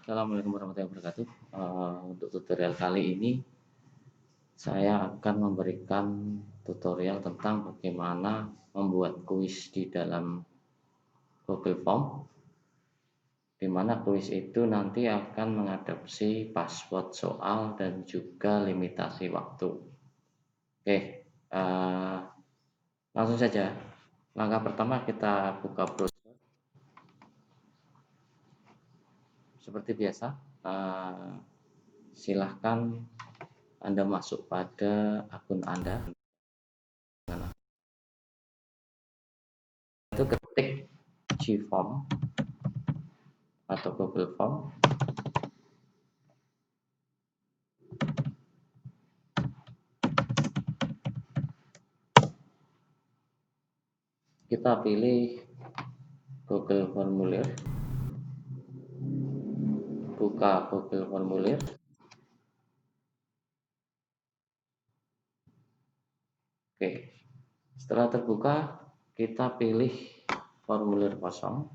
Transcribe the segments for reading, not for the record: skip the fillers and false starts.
Assalamualaikum warahmatullahi wabarakatuh. Untuk tutorial kali ini saya akan memberikan tutorial tentang bagaimana membuat kuis di dalam Google Form, di mana kuis itu nanti akan mengadopsi password soal dan juga limitasi waktu. Oke, uh, langsung saja. Langkah pertama kita buka browser. Seperti biasa, silahkan Anda masuk pada akun Anda. Itu ketik Gform atau Google Form. Kita pilih Google Formulir, buka Google Formulir. Oke, setelah terbuka kita pilih formulir kosong.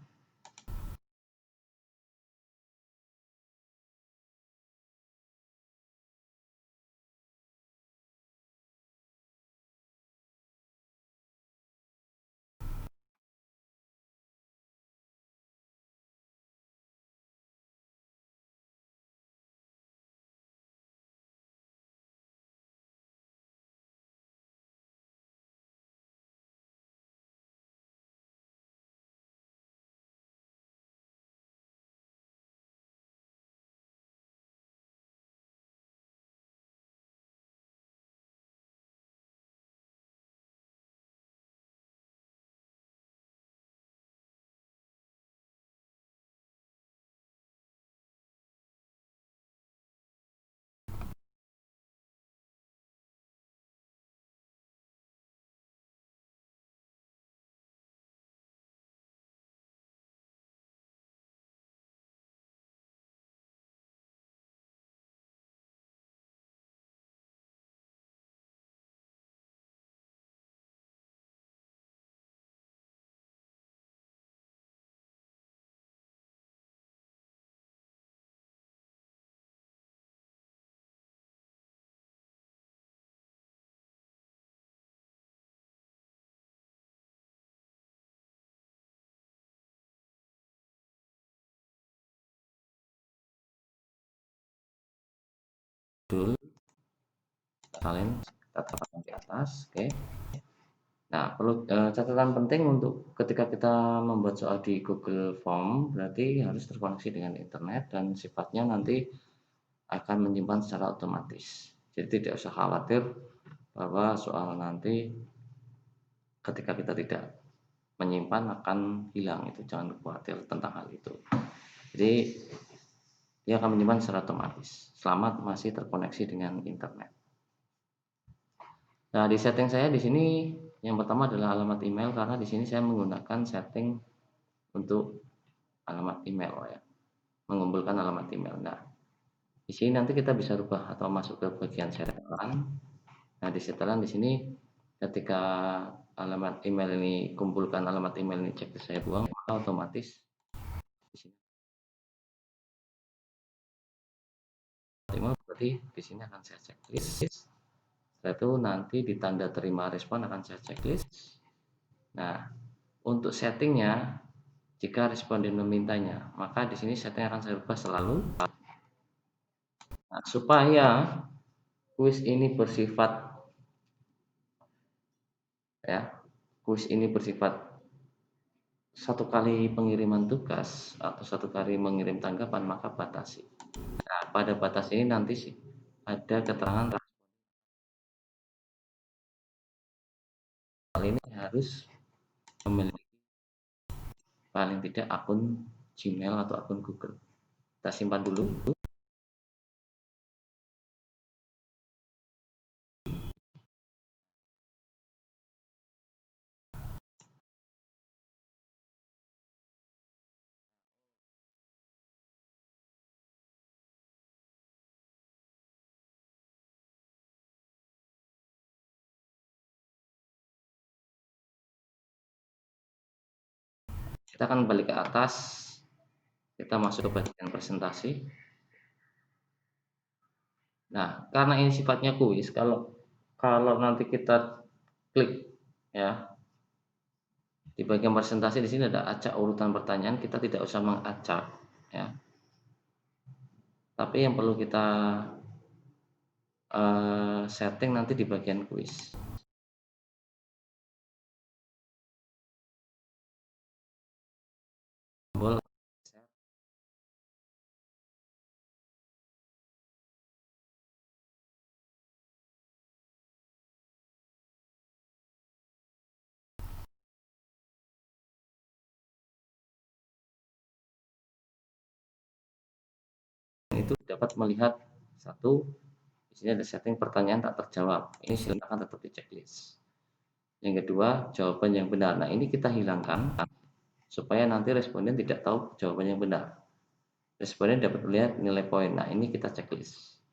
Dulu kalian tetapkan di atas. Oke. Nah, perlu catatan penting untuk ketika kita membuat soal di Google Form, berarti harus terkoneksi dengan internet dan sifatnya nanti akan menyimpan secara otomatis. Jadi tidak usah khawatir bahwa soal nanti ketika kita tidak menyimpan akan hilang, itu jangan khawatir tentang hal itu. Jadi dia akan menyimpan secara otomatis selama masih terkoneksi dengan internet. Nah, di setting saya di sini yang pertama adalah alamat email, karena di sini saya menggunakan setting untuk alamat email ya, mengumpulkan alamat email. Nah, di sini nanti kita bisa rubah atau masuk ke bagian setelan. Nah, di setelan di sini ketika alamat email ini kumpulkan alamat email ini cek saya buang, maka otomatis di sini berarti di sini akan saya checklist. Setelah itu nanti di tanda terima respon akan saya checklist. Nah, untuk settingnya, jika responden memintanya, maka di sini setting akan saya ubah selalu. Nah, supaya kuis ini bersifat ya, kuis ini bersifat satu kali pengiriman tugas atau satu kali mengirim tanggapan, maka batasi. Nah, pada batas ini nanti sih ada keterangan kali ini harus memiliki paling tidak akun Gmail atau akun Google. Kita simpan dulu. Kita akan balik ke atas. Kita masuk ke bagian presentasi. Nah, karena ini sifatnya kuis, kalau kalau nanti kita klik ya di bagian presentasi di sini ada acak urutan pertanyaan, kita tidak usah mengacak ya. Tapi yang perlu kita setting nanti di bagian kuis. Tombol itu dapat melihat satu, di sini ada setting pertanyaan tak terjawab. Ini silakan tetap di checklist. Yang kedua, jawaban yang benar. Nah, ini kita hilangkan supaya nanti responden tidak tahu jawaban yang benar. Responden dapat melihat nilai poin. Nah, ini kita checklist.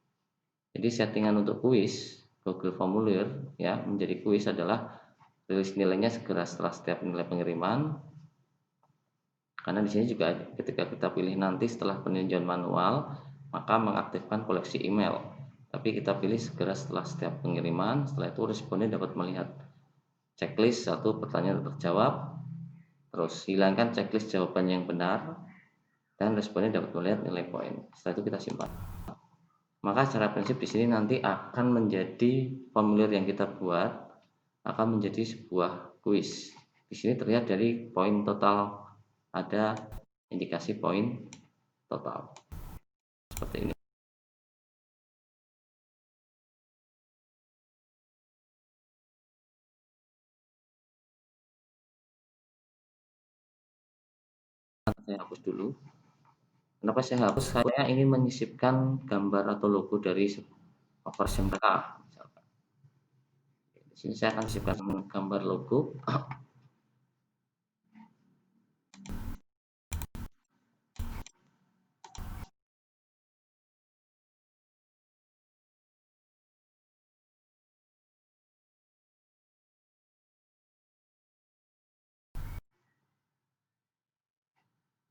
Jadi settingan untuk kuis Google Formulir ya menjadi kuis adalah rilis nilainya segera setelah setiap nilai pengiriman. Karena di sini juga ketika kita pilih nanti setelah peninjauan manual, maka mengaktifkan koleksi email. Tapi kita pilih segera setelah setiap pengiriman. Setelah itu responden dapat melihat checklist satu pertanyaan terjawab. Terus hilangkan checklist jawaban yang benar dan responden dapat melihat nilai poin. Setelah itu kita simpan. Maka secara prinsip di sini nanti akan menjadi formulir yang kita buat akan menjadi sebuah kuis. Di sini terlihat dari poin total, ada indikasi poin total seperti ini. Saya hapus dulu. Kenapa saya hapus? Saya ingin menyisipkan gambar atau logo dari versi mereka. Di sini saya akan sisipkan gambar logo.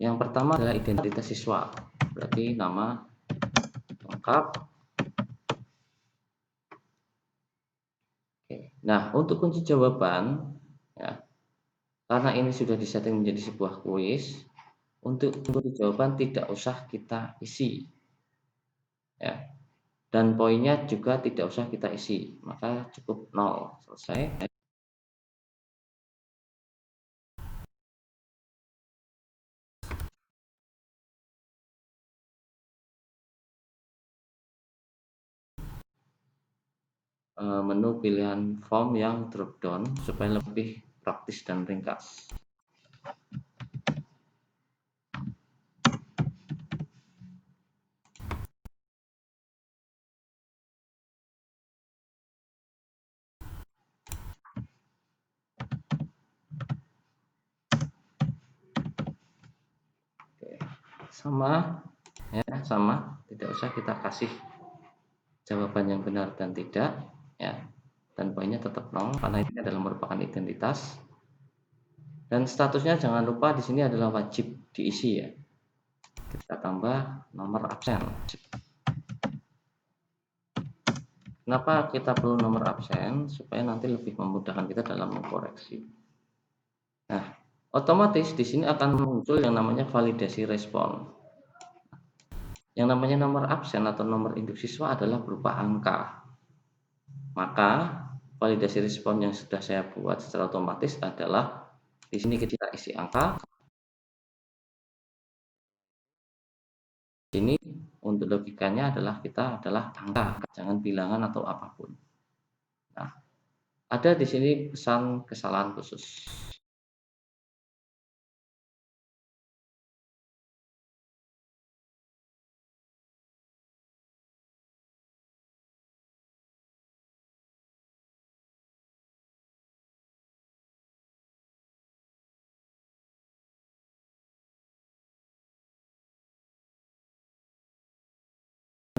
Yang pertama adalah identitas siswa, berarti nama lengkap. Oke. Nah, untuk kunci jawaban, ya, karena ini sudah disetting menjadi sebuah kuis, untuk kunci jawaban tidak usah kita isi, ya. Dan poinnya juga tidak usah kita isi, maka cukup 0, selesai. Menu pilihan form yang drop down supaya lebih praktis dan ringkas. Oke. Sama ya, sama, tidak usah kita kasih jawaban yang benar dan tidak ya, dan poinnya tetap 0 karena ini adalah merupakan identitas. Dan statusnya jangan lupa di sini adalah wajib diisi ya. Kita tambah nomor absen. Kenapa kita perlu nomor absen? Supaya nanti lebih memudahkan kita dalam mengkoreksi. Nah, otomatis di sini akan muncul yang namanya validasi respon. Yang namanya nomor absen atau nomor induk siswa adalah berupa angka. Maka validasi respon yang sudah saya buat secara otomatis adalah di sini kita isi angka. Ini untuk logikanya adalah kita adalah angka, jangan bilangan atau apapun. Nah, ada di sini pesan kesalahan khusus.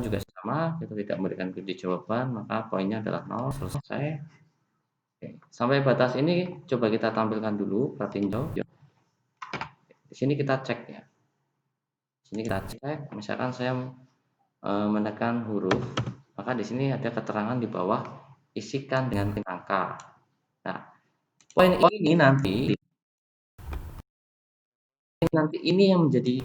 Juga sama, kita tidak memberikan kunci jawaban, maka poinnya adalah 0, selesai. Oke. Sampai batas ini coba kita tampilkan dulu pratinjo. Di sini kita cek ya. Ini kita cek, misalkan saya menekan huruf, maka di sini ada keterangan di bawah, isikan dengan angka. Nah, poin ini nanti ini yang menjadi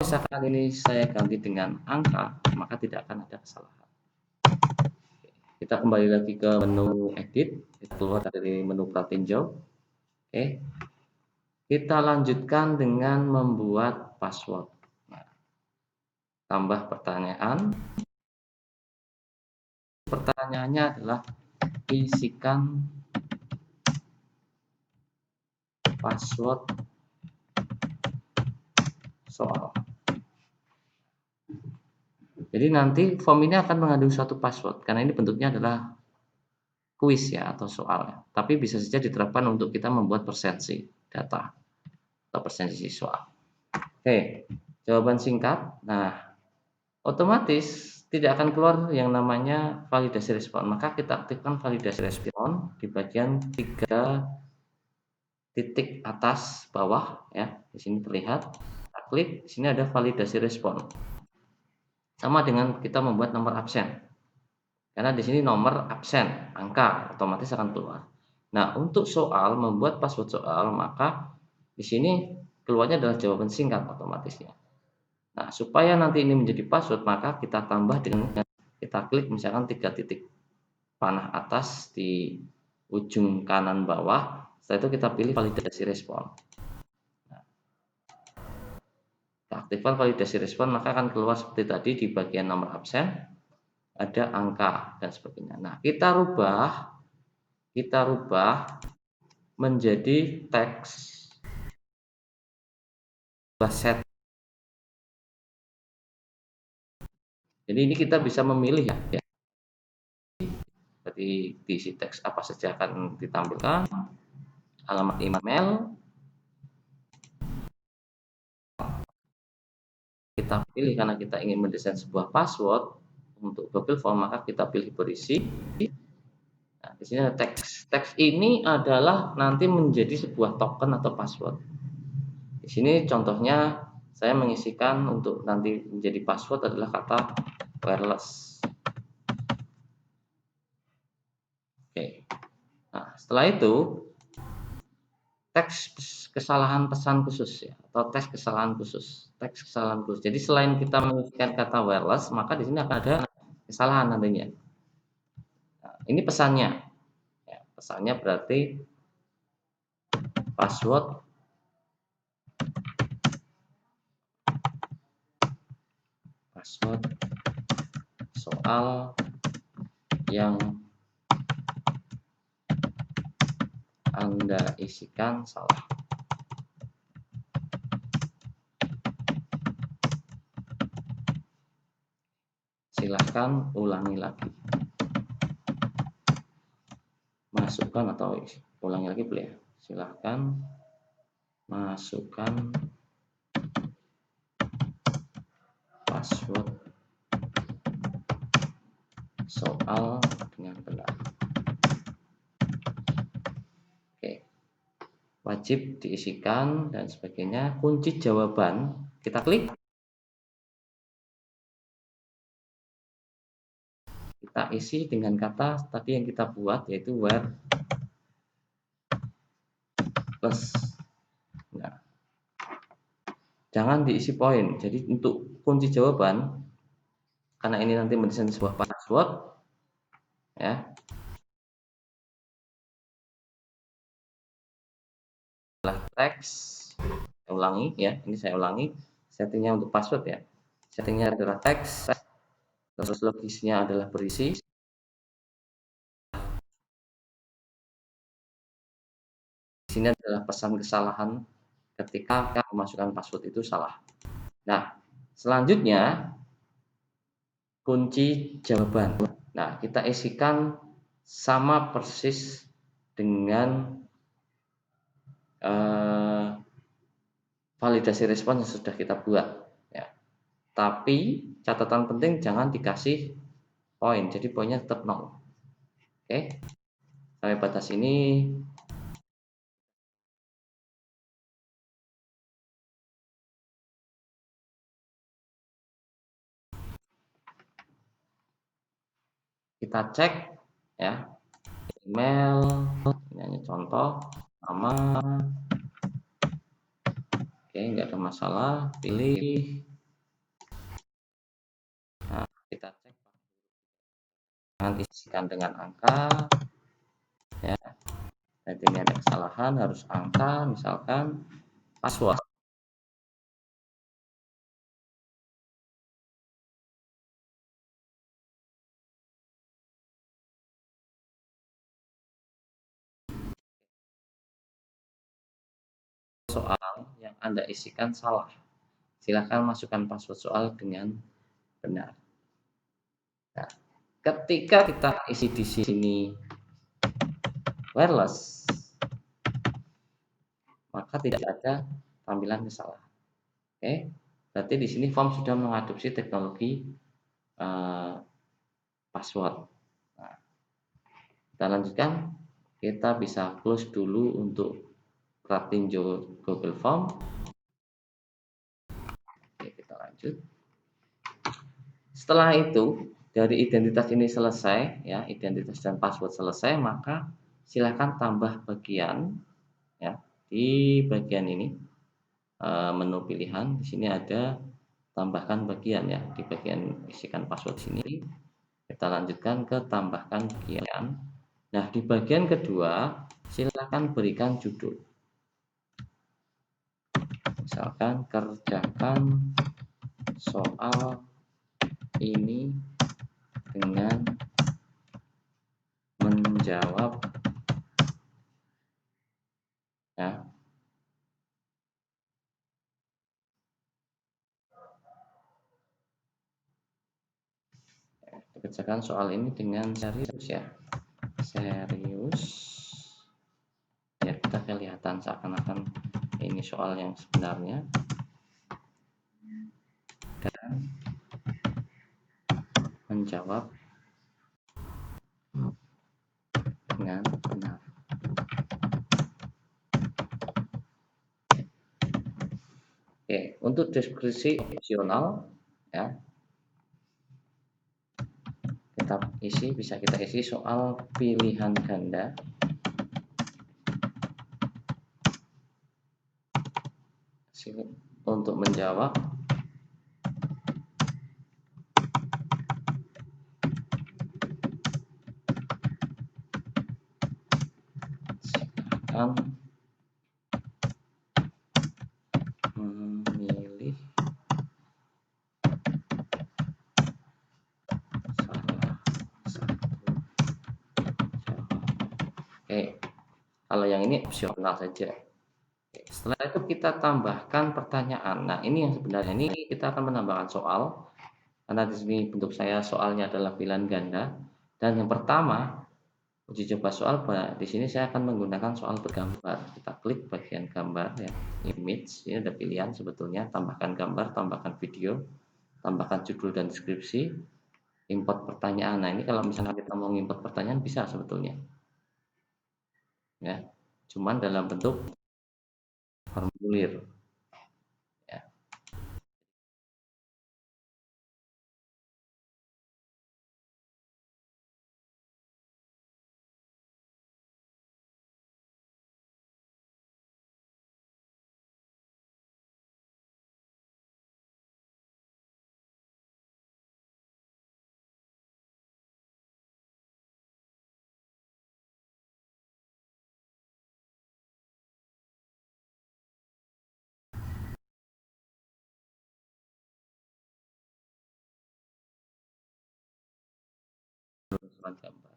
misalkan ini saya ganti dengan angka, maka tidak akan ada kesalahan. Kita kembali lagi ke menu edit, kita keluar dari menu pratinjau. Oke. Kita lanjutkan dengan membuat password. Nah, tambah pertanyaan. Pertanyaannya adalah isikan password soal. Jadi nanti form ini akan mengandung suatu password karena ini bentuknya adalah kuis ya atau soal ya. Tapi bisa saja diterapkan untuk kita membuat presensi data atau presensi siswa. Oke, jawaban singkat. Nah, otomatis tidak akan keluar yang namanya validasi respon. Maka kita aktifkan validasi respon di bagian 3 titik atas bawah ya. Di sini terlihat. Kita klik, di sini ada validasi respon. Sama dengan kita membuat nomor absen. Karena di sini nomor absen, angka otomatis akan keluar. Nah, untuk soal membuat password soal, maka di sini keluarnya adalah jawaban singkat otomatisnya. Nah, supaya nanti ini menjadi password, maka kita tambah dengan kita klik misalkan 3 titik panah atas di ujung kanan bawah. Setelah itu kita pilih validasi respon. Nah, kita aktifkan validasi respon, maka akan keluar seperti tadi di bagian nomor absen, ada angka dan sebagainya. Nah, kita rubah menjadi teks set. Jadi ini kita bisa memilih ya. Jadi diisi teks apa saja akan ditampilkan, alamat email, kita pilih karena kita ingin mendesain sebuah password untuk Google Form, maka kita pilih berisi. Nah, di sini ada teks. Teks ini adalah nanti menjadi sebuah token atau password. Di sini contohnya saya mengisikan untuk nanti menjadi password adalah kata wireless. Oke. Nah, setelah itu teks kesalahan pesan khusus ya atau teks kesalahan khusus. Jadi selain kita mengisikan kata wireless, maka di sini akan ada kesalahan nantinya. Nah, ini pesannya. Ya, pesannya berarti password soal yang Anda isikan salah. Silahkan ulangi lagi. Masukkan atau ulangi lagi boleh ya. Silahkan masukkan password soal dengan benar. Oke. Wajib diisikan dan sebagainya. Kunci jawaban kita klik. Kita isi dengan kata tadi yang kita buat yaitu where plus. Nah, jangan diisi poin. Jadi untuk kunci jawaban karena ini nanti mendesain sebuah password ya. Teks saya ulangi ya, ini saya ulangi settingnya untuk password ya. Settingnya adalah teks, terus logisnya adalah berisi. Di sini adalah pesan kesalahan ketika memasukkan password itu salah. Nah, selanjutnya kunci jawaban. Nah, kita isikan sama persis dengan validasi respon yang sudah kita buat ya. Tapi catatan penting jangan dikasih poin, jadi poinnya tetap 0. Oke, sampai batas ini kita cek ya, email, ini hanya contoh, nama, oke, nggak ada masalah, pilih. Nah, kita cek, nanti isikan dengan angka, ya. Nanti ini ada kesalahan, harus angka, misalkan password. Soal yang Anda isikan salah, silakan masukkan password soal dengan benar. Nah, ketika kita isi di sini wireless, maka tidak ada tampilan kesalahan. Oke, berarti di sini form sudah mengadopsi teknologi password. Nah, kita lanjutkan. Kita bisa close dulu untuk Pratinjo Google Form. Oke, kita lanjut. Setelah itu, dari identitas ini selesai, ya, identitas dan password selesai, maka silakan tambah bagian, ya, di bagian ini menu pilihan. Di sini ada tambahkan bagian, ya, di bagian isikan password sini. Kita lanjutkan ke tambahkan bagian. Nah, di bagian kedua, silakan berikan judul. Misalkan kerjakan soal ini dengan menjawab, ya. Kerjakan soal ini dengan serius, ya. Serius. Ya, kita kelihatan seakan-akan ini soal yang sebenarnya. Dan menjawab dengan benar. Oke, untuk deskripsi opsional, ya, kita isi, bisa kita isi soal pilihan ganda. Untuk menjawab, silakan memilih salah satu jawab. Oke, kalau yang ini opsional saja. Setelah itu kita tambahkan pertanyaan. Nah, ini yang sebenarnya ini kita akan menambahkan soal. Karena di sini bentuk saya soalnya adalah pilihan ganda. Dan yang pertama, uji coba soal, di sini saya akan menggunakan soal bergambar. Kita klik bagian gambar, ya, image. Ini ada pilihan sebetulnya, tambahkan gambar, tambahkan video, tambahkan judul dan deskripsi, import pertanyaan. Nah, ini kalau misalnya kita mau import pertanyaan bisa sebetulnya, ya. Cuman dalam bentuk formulir, ya. Surat gambar.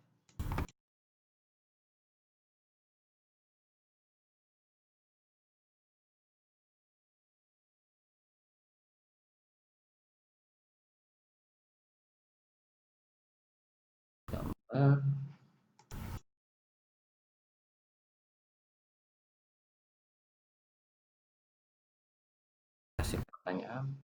Gambar, kasih pertanyaan.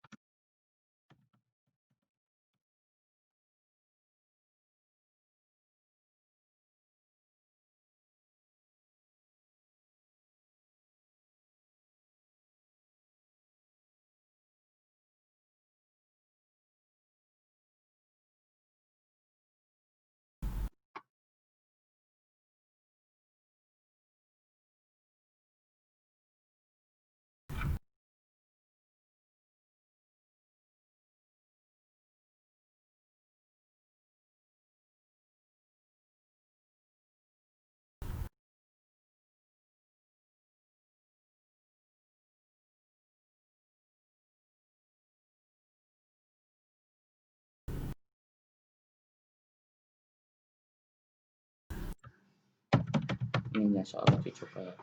ininya soal uji coba ya.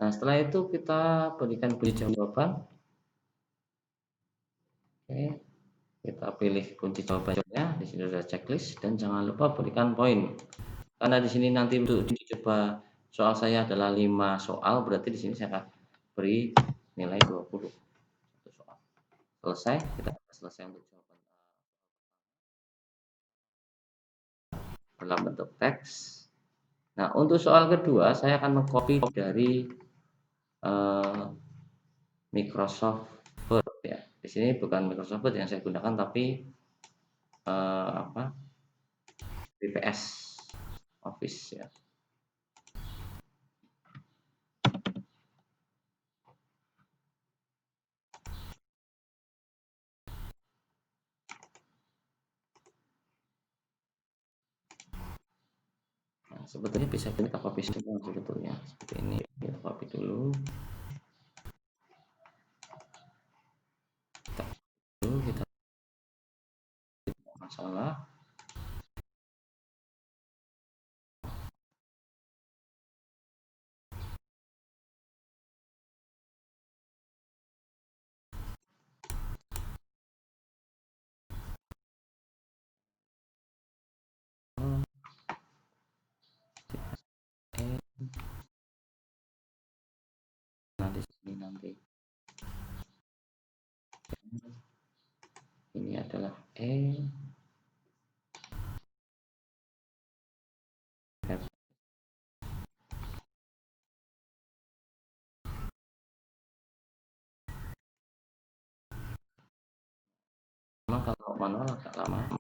Nah, setelah itu kita berikan kunci jawaban. Oke, kita pilih kunci jawabannya. Di sini ada checklist dan jangan lupa berikan poin. Karena di sini nanti untuk dicoba soal saya adalah 5 soal, berarti di sini saya akan beri nilai 20 satu soal. Selesai, kita selesai untuk jawaban dalam bentuk teks. Nah, untuk soal kedua saya akan mengcopy dari Microsoft Word ya. Di sini bukan Microsoft Word yang saya gunakan tapi VPS Office ya. Nah, sebetulnya bisa kita copy semua sebetulnya seperti ini. Kita copy dulu. Kita masalah. Nah, di sini nanti ini adalah memang kalau manual agak lama.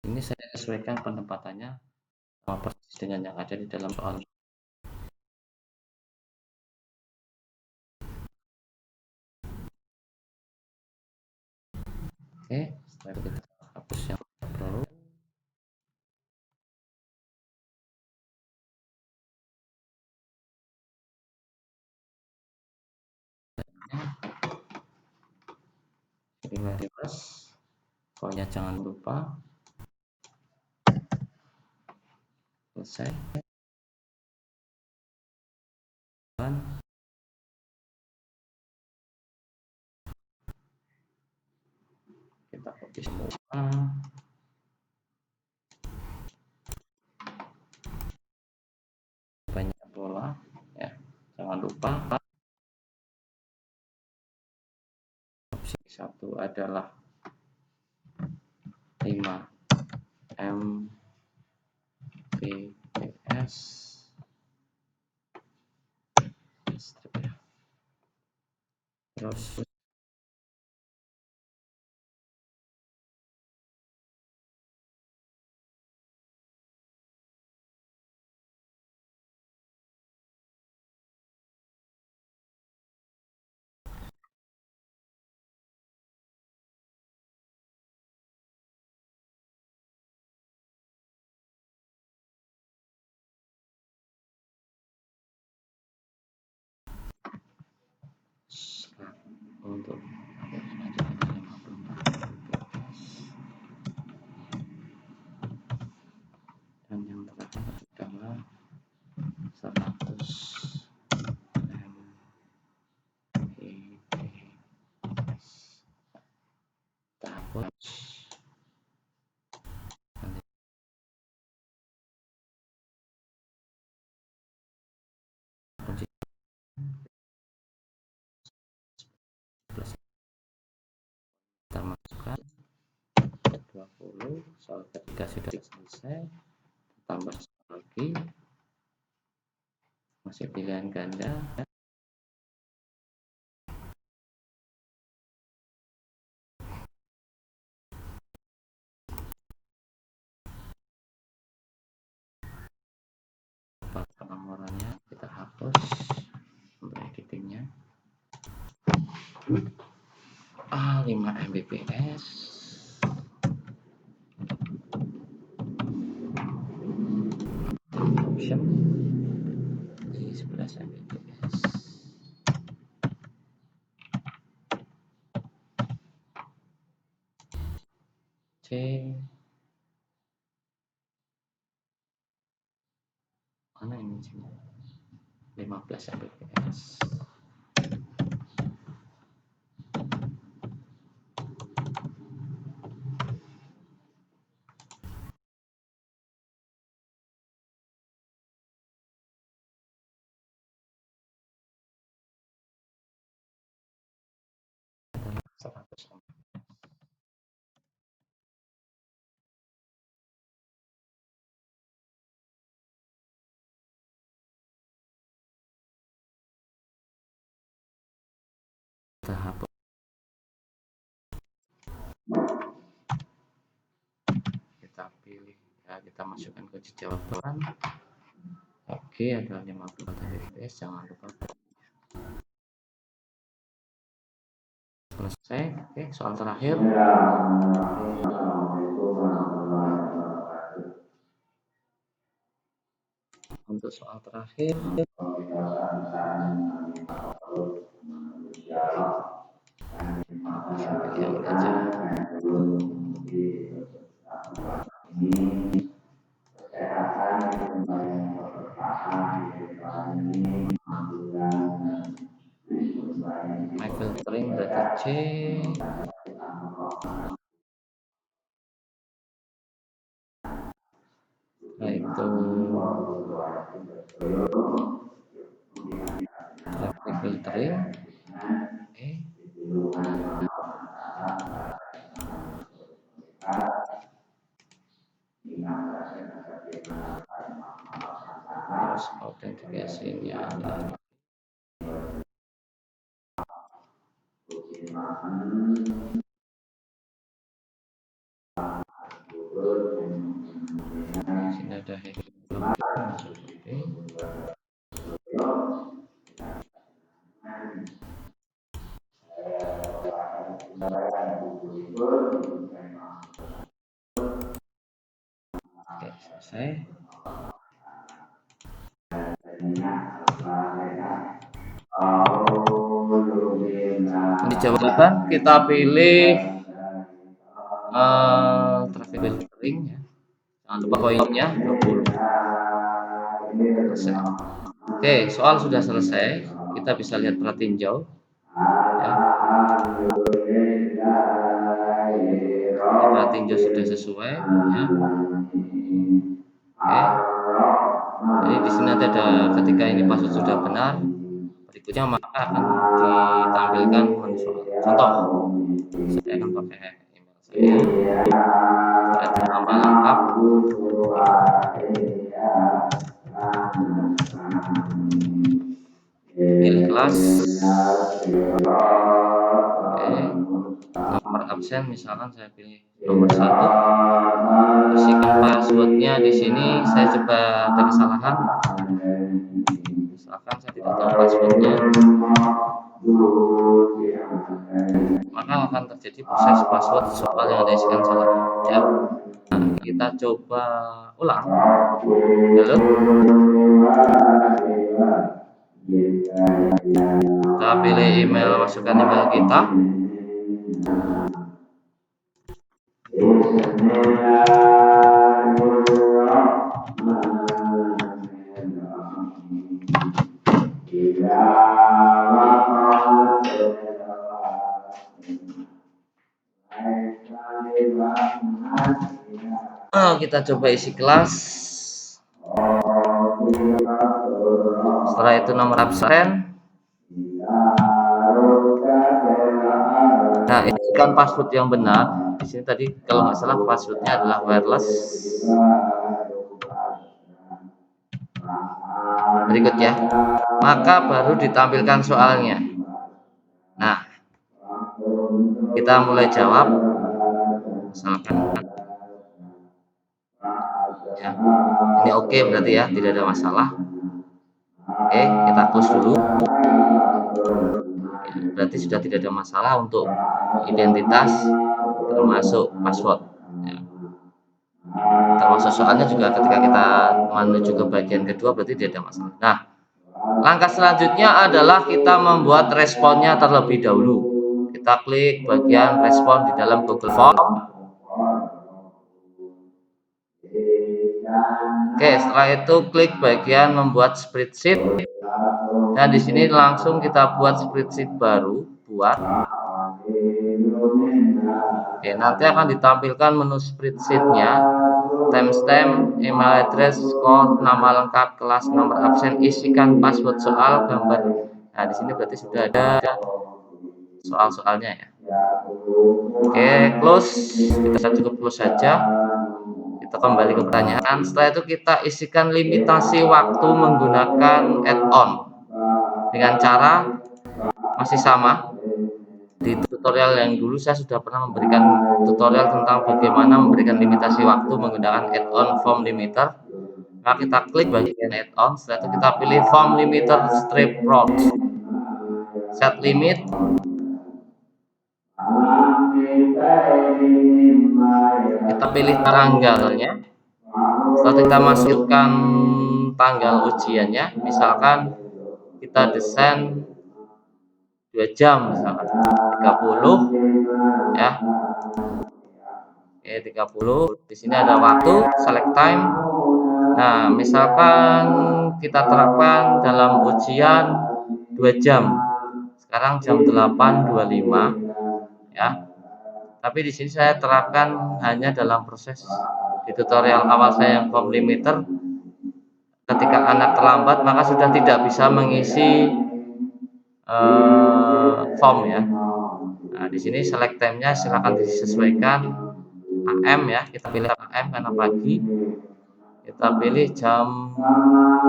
Ini saya sesuaikan penempatannya sama persis dengan yang ada di dalam soal. Oke, setelah itu kita hapus yang perlu. Reverse, pokoknya jangan lupa. Selesai. Dan kita copy semua. Banyak pola ya. Jangan lupa opsi 1 adalah 5 Mbps. Terus untuk dan yang terakhir adalah 100 Mbps. Kita hapus. Kunci kita masukkan 20. Soal ketiga sudah selesai. Tambah lagi, masih pilihan ganda. Penomorannya kita hapus untuk editingnya. 5 Mbps. Option di 11 Mbps. Mana ini 15 Mbps. Tahap kita pilih ya, kita masukkan ke jawaban. Oke, ada 50 Mbps, jangan lupa. Selesai. Oke, soal terakhir. Untuk soal terakhir, yang aja. My filtering berarti C. Nah itu traffic filtering. Terus authentication-nya ada. Sini ada Oke, selesai. Ini jawaban, kita pilih traffic filtering ya. Jangan lupa poinnya 20. Selesai. Oke, soal sudah selesai. Kita bisa lihat pratinjau ya. Pratinjau sudah sesuai ya. Oke. Jadi di sini nanti ada ketika ini password sudah benar, berikutnya maka akan ditampilkan menu soal. Contoh, saya akan pakai email saya, ada nama lengkap, pilih kelas, nomor absen misalkan saya pilih nomor 1, isikan passwordnya di sini. Saya coba ada kesalahan, misalkan saya tidak tahu passwordnya, maka akan terjadi proses password soal yang ada isikan salah ya. Nah, kita coba ulang. Halo, kita pilih email, masukkan email kita. Kita coba isi kelas. Setelah itu nomor absen. Nah, isikan password yang benar. Di sini tadi kalau nggak salah passwordnya adalah wireless. Berikut ya. Maka baru ditampilkan soalnya. Nah, kita mulai jawab. Misalkan ya, ini oke berarti ya, tidak ada masalah. Oke, kita close dulu. Berarti sudah tidak ada masalah untuk identitas termasuk password ya. Termasuk soalnya juga ketika kita menuju ke bagian kedua berarti tidak ada masalah. Nah, langkah selanjutnya adalah kita membuat responnya terlebih dahulu. Kita klik bagian respon di dalam Google Form. Oke, setelah itu klik bagian membuat spreadsheet. Dan di sini langsung kita buat spreadsheet baru, Oke, nanti akan ditampilkan menu spreadsheetnya, timestamp, email address, skor, nama lengkap, kelas, nomor absen, isikan password soal, gambar. Nah, di sini berarti sudah ada soal-soalnya ya. Oke, close. Kita cukup close saja. Kita kembali ke pertanyaan. Setelah itu kita isikan limitasi waktu menggunakan add-on dengan cara masih sama. Di tutorial yang dulu saya sudah pernah memberikan tutorial tentang bagaimana memberikan limitasi waktu menggunakan add-on form limiter. Nah, kita klik bagian add-on, setelah itu kita pilih form limiter strip route, set limit, kita pilih tanggalnya. Setelah kita masukkan tanggal ujiannya, misalkan kita desain 2 jam, misalkan 30 ya. Oke, 30. Di sini ada waktu, select time. Nah, misalkan kita terapkan dalam ujian 2 jam. Sekarang jam 8.25 ya. Tapi di sini saya terapkan hanya dalam proses di tutorial awal saya yang form limiter. Ketika anak terlambat maka sudah tidak bisa mengisi form ya. Nah, di sini select time-nya silakan disesuaikan AM ya. Kita pilih AM karena pagi. Kita pilih jam,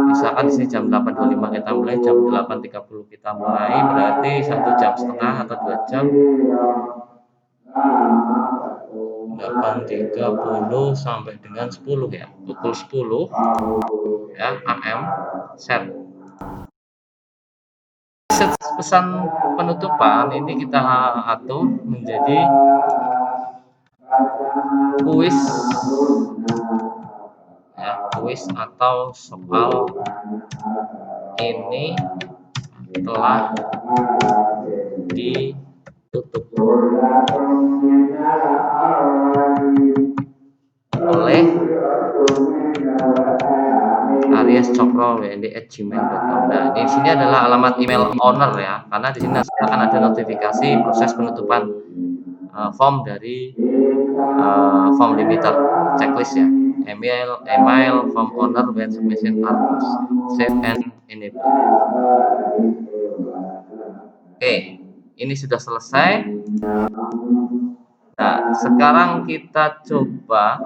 misalkan di sini jam 8.25 kita mulai, jam 8.30 kita mulai, berarti 1,5 jam atau 2 jam. 8.30 sampai dengan 10 ya, pukul 10 ya, AM set. Pesan penutupan ini kita atur menjadi kuis ya, kuis atau soal ini telah ditutup oleh aries.cokro@gmail.com. Nah, di sini adalah alamat email owner ya, karena di sini akan ada notifikasi proses penutupan form dari form limiter checklist ya. Email form owner when submission are closed. Save and enable. Oke, ini sudah selesai. Nah, sekarang kita coba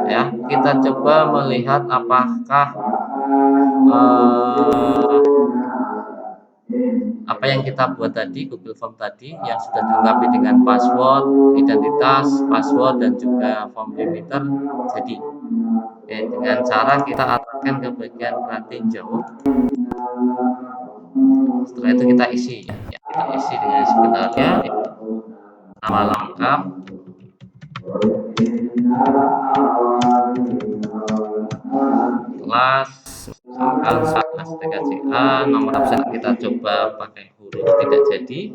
ya, kita coba melihat apakah apa yang kita buat tadi, Google Form tadi yang sudah dilengkapi dengan password, identitas, password dan juga form limiter jadi. Oke, dengan cara kita arahkan ke bagian perhatiin jauh. Setelah itu kita isi ya, kita isi dengan sebenarnya nama lengkap, kelas, misalkan kelas TKJA, nomor absen kita coba pakai huruf tidak jadi.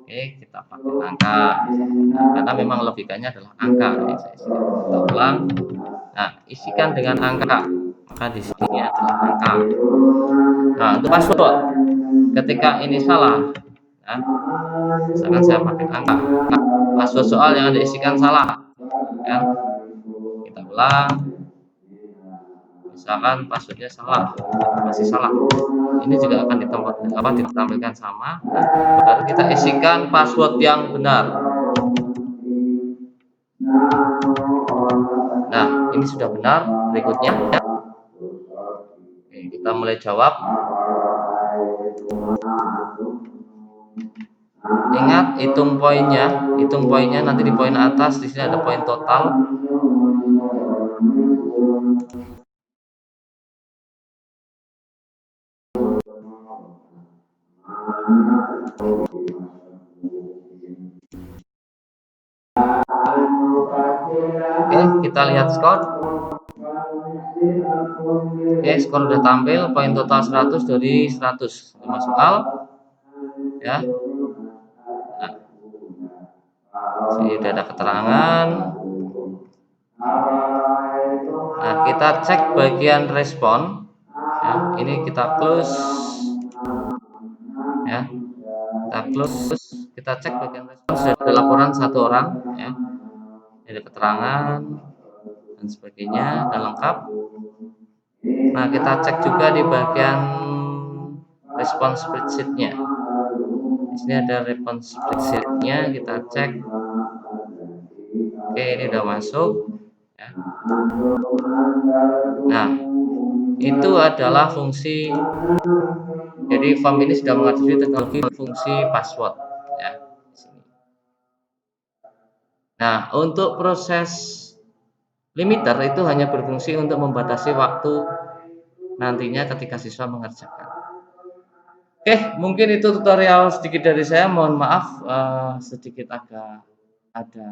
Oke, kita pakai angka. Nah, karena memang logikanya adalah angka. Kita ulang. Nah, isikan dengan angka. Maka di sini adalah angka. Nah, untuk password, ketika ini salah, nah, misalkan saya pakai angka, password soal yang Anda isikan salah, ya. Kita ulang. Misalkan passwordnya salah, masih salah, ini juga akan ditampilkan sama. Baru kita isikan password yang benar. Nah, ini sudah benar. Berikutnya kita mulai jawab. Ingat hitung poinnya nanti di poin atas. Di sini ada poin total. Oke, kita lihat skor. Oke, skor udah tampil, poin total 100 dari 100. 5 soal. Ya. Nah, sini udah ada keterangan. Nah, kita cek bagian respon, ya, ini kita close, ya, kita close, kita cek bagian respon sudah ada laporan 1 orang, ya, ada keterangan dan sebagainya dan lengkap. Nah, kita cek juga di bagian respon spreadsheet-nya. Di sini ada respon spreadsheet-nya, kita cek. Oke, ini udah masuk, ya. Nah, itu adalah fungsi. Jadi form ini sudah mengadopsi teknologi fungsi password, ya. Di sini. Nah, untuk proses limiter itu hanya berfungsi untuk membatasi waktu nantinya ketika siswa mengerjakan. Oke, mungkin itu tutorial sedikit dari saya. Mohon maaf sedikit agak ada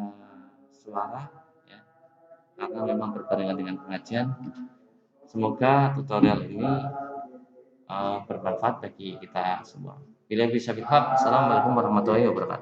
suara, ya, karena memang berbarengan dengan pengajian. Semoga tutorial ini bermanfaat bagi kita semua. Bila bisa bihaq, assalamualaikum warahmatullahi wabarakatuh.